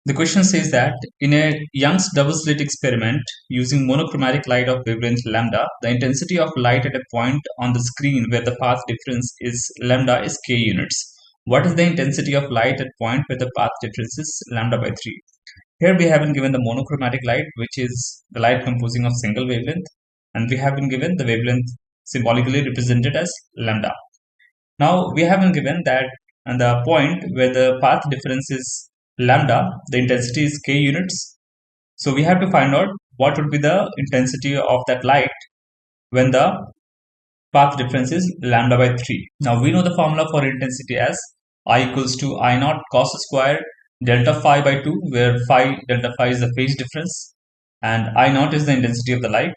The question says that in a Young's double-slit experiment using monochromatic light of wavelength lambda, the intensity of light at a point on the screen where the path difference is lambda is k units. What is the intensity of light at point where the path difference is lambda by 3? Here we have been given the monochromatic light, which is the light composing of single wavelength, and we have been given the wavelength symbolically represented as lambda. Now we have been given that at the point where the path difference is lambda, the intensity is k units. So we have to find out what would be the intensity of that light when the path difference is lambda by 3. Now we know the formula for intensity as I equals to I naught cos square delta phi by 2, where delta phi is the phase difference and I naught is the intensity of the light.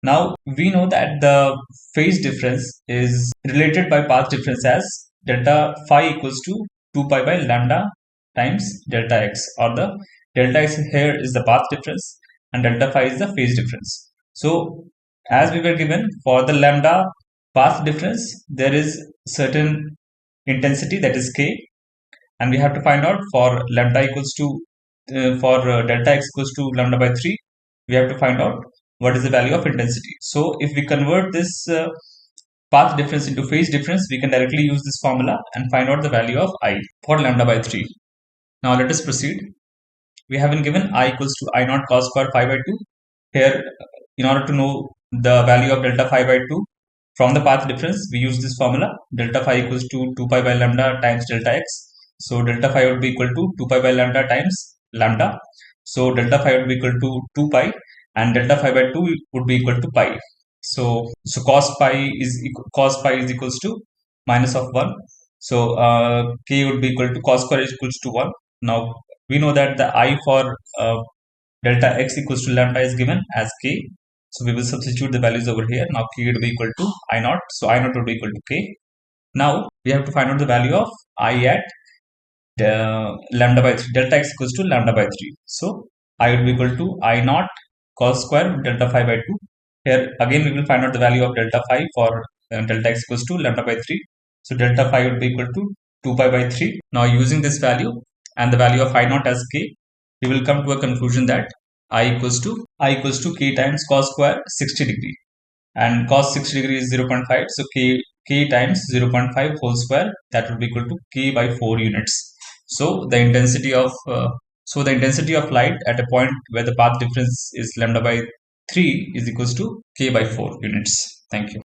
Now we know that the phase difference is related by path difference as delta phi equals to 2 pi by lambda times delta x, or the delta x here is the path difference and delta phi is the phase difference. So as we were given for the lambda path difference, there is certain intensity that is k, and we have to find out for lambda equals to delta x equals to lambda by 3, we have to find out what is the value of intensity. So if we convert this path difference into phase difference, we can directly use this formula and find out the value of I for lambda by 3. Now let us proceed. We have been given I equals to I naught cos square phi by 2. Here, in order to know the value of delta phi by 2 from the path difference, we use this formula. Delta phi equals to 2 pi by lambda times delta x. So delta phi would be equal to 2 pi by lambda times lambda. So delta phi would be equal to 2 pi and delta phi by 2 would be equal to pi. So cos pi is equals to minus of 1. So k would be equal to cos square is equals to 1. Now we know that the I for delta x equals to lambda is given as k. So we will substitute the values over here. Now k would be equal to I naught. So I naught would be equal to k. Now we have to find out the value of I at lambda by 3. Delta x equals to lambda by 3. So I would be equal to I naught cos square delta phi by 2. Here again we will find out the value of delta phi for delta x equals to lambda by 3. So delta phi would be equal to 2 pi by 3. Now using this value and the value of I naught as k, we will come to a conclusion that I equals to k times cos square 60 degree, and cos 60 degree is 0.5. So k times 0.5 whole square, that would be equal to k by 4 units. So the intensity of light at a point where the path difference is lambda by 3 is equals to k by 4 units. Thank you.